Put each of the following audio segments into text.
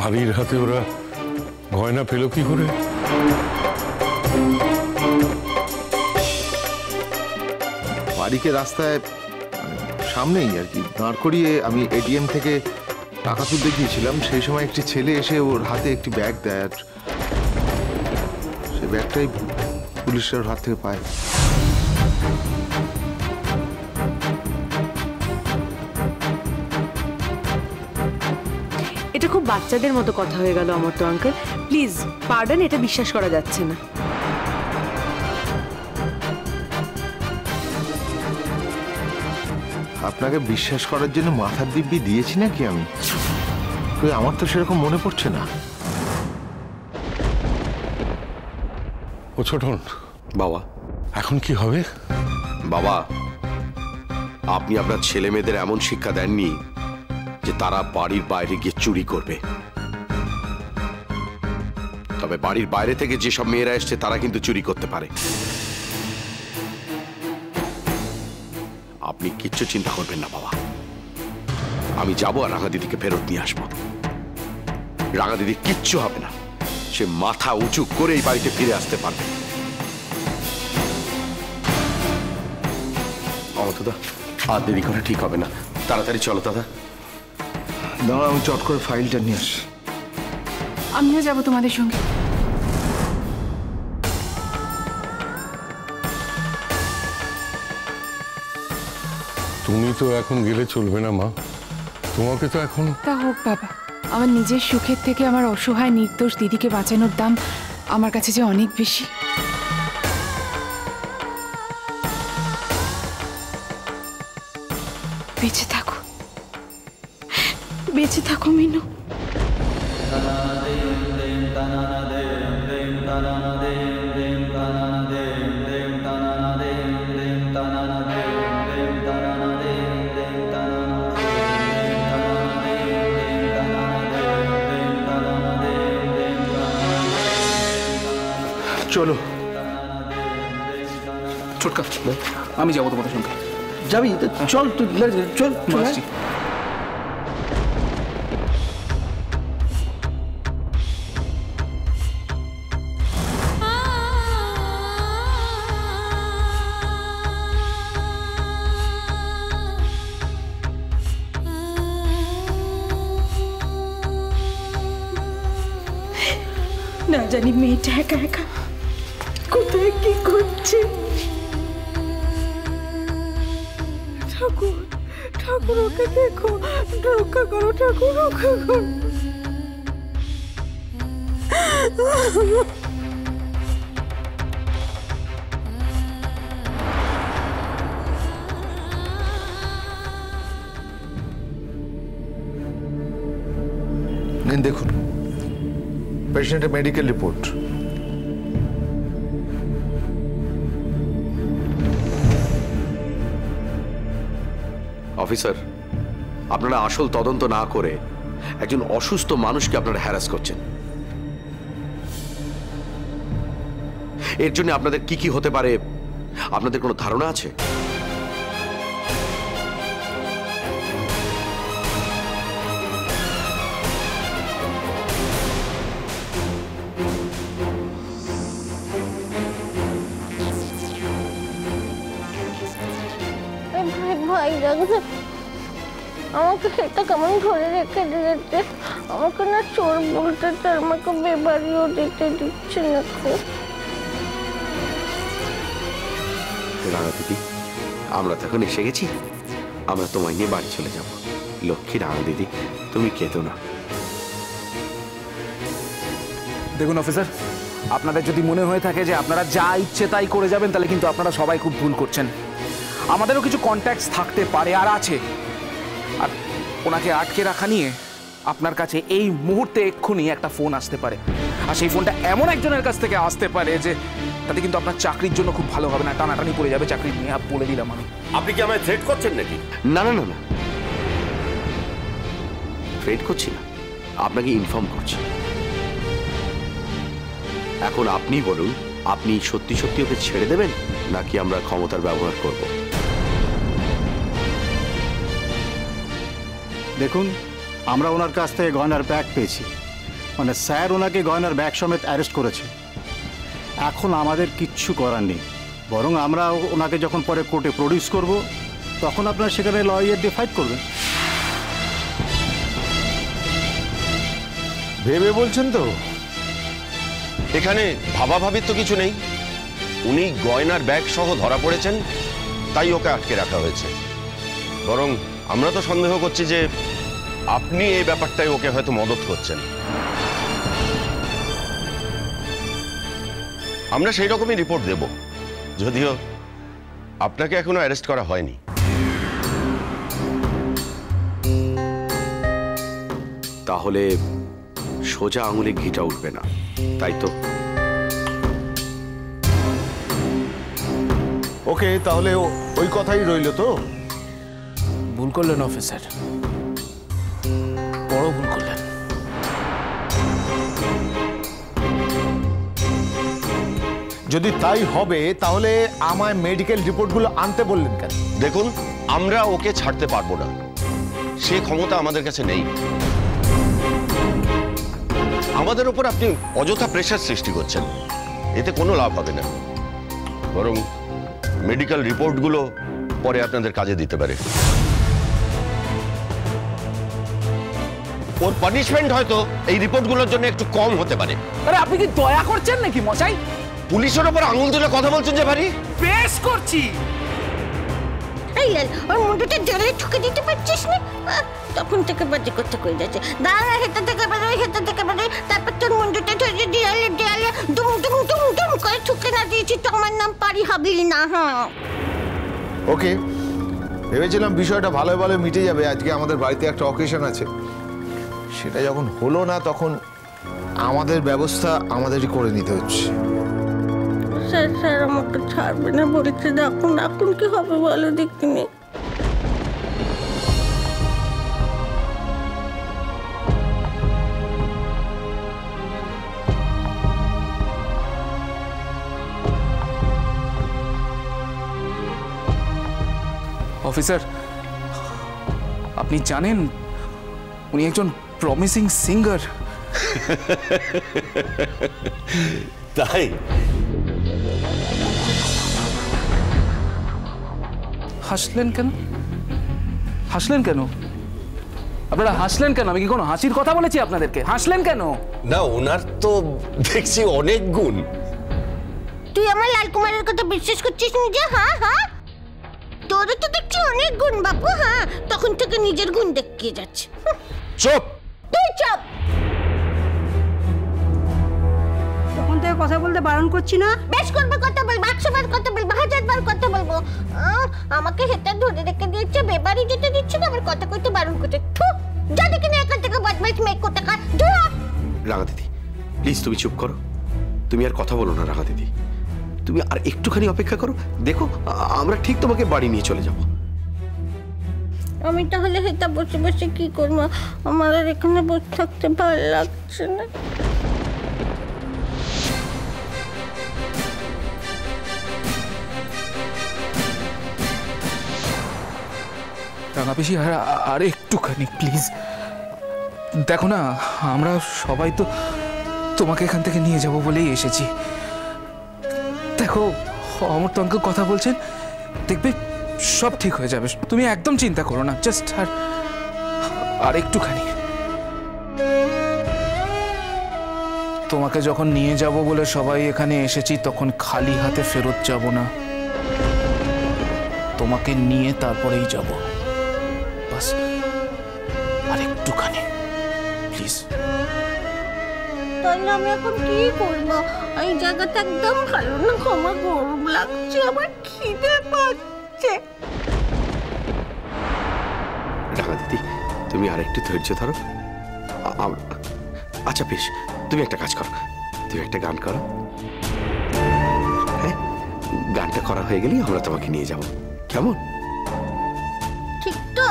আলির হাতে ওরা গয়না পেল কি করে? বাড়িকে রাস্তায় সামনেই আর কি দাঁড় করিয়ে আমি এটিএম থেকে টাকা তুলতে গিয়েছিলাম। সেই সময় একটি ছেলে এসে ওর হাতে একটি ব্যাগ দেয়, আর সেই ব্যাগটাই পুলিশের হাত থেকে পায়। এটা খুব বাচ্চাদের মতো কথা হয়ে গেল অমর্ত্য আঙ্কেল, প্লিজ পার্ডন, এটা বিশ্বাস করা যাচ্ছে না। আপনাকে বিশ্বাস করার জন্য মাথার দিব্যি দিয়েছি নাকি আমি? আমার তো সেরকম মনে পড়ছে না। ও ছোটন বাবা, এখন কি হবে? বাবা, আপনি আপনার ছেলে মেয়েদের এমন শিক্ষা দেননি যে তারা বাড়ির বাইরে গিয়ে চুরি করবে। তবে বাড়ির বাইরে থেকে যেসব মেয়েরা এসছে তারা কিন্তু চুরি করতে পারে। আপনি কিচ্ছু চিন্তা করবেন না বাবা, আমি যাবো আর রাঙা দিদিকে ফেরত নিয়ে আসবো। রাঙা দিদি কিচ্ছু হবে না, সে মাথা উঁচু করে এই বাড়িতে ফিরে আসতে পারবে। অমতদা, আর দেরি করা ঠিক হবে না, তাড়াতাড়ি চলো দাদা। দাঁড়া, আমি চট করে ফাইলটা নিয়ে আসি। আমিও যাবো তোমাদের সঙ্গে। তুমি তো এখন গেলে চলবে না মা, তোমাকে তো এখন। তা হোক বাবা, আমার নিজের সুখের থেকে আমার অসহায় নির্দোষ দিদিকে বাঁচানোর দাম আমার কাছে যে অনেক বেশি। বেঁচে থাকো, বেঁচে থাকো মিনু। চলো ছোটকা, আমি যাবো তোমাদের সঙ্গে। যাবি? চল তুই, চল আসছি। না জানি মেয়েটা একা একা কোথায় কি করছে। ঠাকুর, ঠাকুর ওকে দেখো, রক্ষা করো ঠাকুর, রক্ষা করো। দেখুন পেশেন্টের মেডিকেল রিপোর্ট। অফিসার, আপনারা আসল তদন্ত না করে একজন অসুস্থ মানুষকে আপনারা হ্যারাস করছেন। এর জন্য আপনাদের কি কি হতে পারে আপনাদের কোনো ধারণা আছে? ভাই লাগছে আমাকে, সেটা কেমন ধরে রেখে দিয়েছে আমাকে, না চোর বলতে, তার আমাকে বেবাড়িও দিতে দিচ্ছে না। রাঙা দিদি, আমরা তো এখন এসে গেছি, আমরা তোমায় নিয়ে বাড়ি চলে যাব। লক্ষ্মী রাঙা দিদি, তুমি কেঁদো না। দেখুন অফিসার, আপনাদের যদি মনে হয়ে থাকে যে আপনারা যা ইচ্ছে তাই করে যাবেন, তাহলে কিন্তু আপনারা সবাই খুব ভুল করছেন। আমাদেরও কিছু কন্ট্যাক্টস থাকতে পারে আর আছে, আর ওনাকে আটকে রাখা নিয়ে আপনার কাছে এই মুহূর্তে এক্ষুনি একটা ফোন আসতে পারে, আর সেই ফোনটা এমন একজনের কাছ থেকে আসতে পারে যে তাতে কিন্তু আপনার চাকরির জন্য খুব ভালো হবে না, টানাটানি পড়ে যাবে চাকরি নিয়ে। বলে দিলাম আমি। আপনি কি আমায় থ্রেট করছেন নাকি? না না না না, থ্রেট করছি না, আপনাকে ইনফর্ম করছি। এখন আপনি বলুন, আপনি সত্যি সত্যি ওকে ছেড়ে দেবেন নাকি আমরা ক্ষমতার ব্যবহার করব? দেখুন, আমরা ওনার কাছ থেকে গয়নার ব্যাগ পেয়েছি, মানে স্যার ওনাকে গয়নার ব্যাগ সমেত অ্যারেস্ট করেছে। এখন আমাদের কিচ্ছু করার নেই, বরং আমরা ওনাকে যখন পরে কোর্টে প্রডিউস করব তখন আপনারা সেখানে লয়ার দিয়ে ফাইট করবেন। ভেবে বলছেন তো? এখানে ভাবাভাবির তো কিছু নেই। উনি গয়নার ব্যাগ সহ ধরা পড়েছেন, তাই ওকে আটকে রাখা হয়েছে। বরং আমরা তো সন্দেহ করছি যে আপনি এই ব্যাপারটাই ওকে হয়তো মদত করছেন। আমরা সেই রকমই রিপোর্ট দেব, যদিও আপনাকে এখনো অ্যারেস্ট করা হয়নি। তাহলে সোজা আঙুলে ঘিটা উঠবে না, তাই তো? ওকে, তাহলে ওই কথাই রইল তো? ভুল করলেন অফিসার, বড় ভুল করলেন। যদি তাই হবে তাহলে আমায় মেডিকেল রিপোর্টগুলো আনতে বললেন কেন? দেখুন, আমরা ওকে ছাড়তে পারবো না, সে ক্ষমতা আমাদের কাছে নেই। আমাদের উপর আপনি অযথা প্রেশার সৃষ্টি করছেন, এতে কোনো লাভ হবে না। বরং মেডিকেল রিপোর্টগুলো পরে আপনাদের কাজে দিতে পারে। ওর পানিশমেন্ট হয়তো এই রিপোর্টগুলোর জন্য একটু কম হতে পারে। আরে আপনি কি দয়া করছেন নাকি মশাই? পুলিশের উপর আঙুল তুলে কথা বলছেন যে ভারী? বেশ করছি। এই ওর মুন্ডুটা জলে ঠুকে দিতে পারছিস না? তখন থেকে বাজে কথা কই যাচ্ছে, দাঁড়া হেঁটে থেকে বেরোয়, হেঁটে থেকে বেরোয়, তারপর তোর মুন্ডুটা ধরে দেয়ালে দেয়ালে দুম দুম দুম দুম করে ঠুকে না দিয়েছি তো আমার নাম পারি হাবিল না। হ্যাঁ ওকে, ভেবেছিলাম বিষয়টা ভালো ভালো মিটে যাবে। আজকে আমাদের বাড়িতে একটা অকেশন আছে, সেটা যখন হলো না তখন আমাদের ব্যবস্থা আমাদেরই করে নিতে হচ্ছে। স্যার স্যার আমাকে ছাড়বে না বলেছে, দেখুন এখন কি হবে বলো দেখিনি। অফিসার, আপনি জানেন উনি একজন প্রমিসিং সিঙ্গার। তাই? হাসলেন কেন? হাসলেন কেন? আপনারা হাসলেন কেন? আমি কি কোনো হাসির কথা বলেছি আপনাদেরকে? হাসলেন কেন? না, ওনার তো দেখছি অনেক গুণ। তুই আমার লাল কুমারের কথা বিশ্বাস করছিস নিজে? হ্যাঁ হ্যাঁ, তোরও তো দেখছি অনেক গুণ বাপু। হ্যাঁ, তখন থেকে নিজের গুণ দেখিয়ে যাচ্ছে। চুপ! তুই চুপ! তখন থেকে কথা বলতে বারণ করছি না? বেশ করবে কথা বলবো, 100 বার কথা বলবো, 1000 বার কথা বলবো। আমাকে হেঁটে ধরে রেখে দিয়েছে, বেবারি যেতে দিচ্ছে না, আবার কথা কইতে বারণ করছে। যা দেখি না এখান থেকে বদমাইশ মেয়ে কোথাকার। রাগা দিদি, প্লিজ তুমি চুপ করো। তুমি আর কথা বলো না রাগা দিদি, তুমি আর একটুখানি অপেক্ষা করো। দেখো, আমরা ঠিক তোমাকে বাড়ি নিয়ে চলে যাব। আমি তাহলে হেঁটে বসে বসে কি করবো? আমার আর এখানে বসে থাকতে ভালো লাগছে না। রাঙা পিসি, আর একটুখানি প্লিজ। দেখো না, আমরা সবাই তো তোমাকে এখান থেকে নিয়ে যাব বলেই এসেছি। দেখো, অমর্ত্য অঙ্ক কথা বলছেন, দেখবে সব ঠিক হয়ে যাবে। তুমি একদম চিন্তা করো না, জাস্ট আর একটুখানি। তোমাকে যখন নিয়ে যাব বলে সবাই এখানে এসেছি, তখন খালি হাতে ফেরত যাব না, তোমাকে নিয়ে তারপরেই যাব। বাস আর একটুখানি প্লিজ। তাহলে আমি এখন কি করবো? এই জায়গাটা একদম ভালো না, আমার গরম লাগছে, আমার খিদে পাচ্ছে। রাঙা দিদি, তুমি আর একটু ধৈর্য ধরো। আচ্ছা বেশ, তুমি একটা কাজ করো, তুমি একটা গান করো। হ্যাঁ, গানটা করা হয়ে গেলেই আমরা তোমাকে নিয়ে যাব, কেমন? ঠিক তো?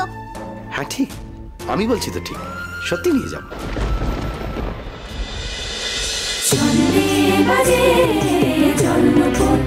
হ্যাঁ ঠিক, আমি বলছি তো ঠিক, সত্যি নিয়ে যাব। বাজে জন্মপথ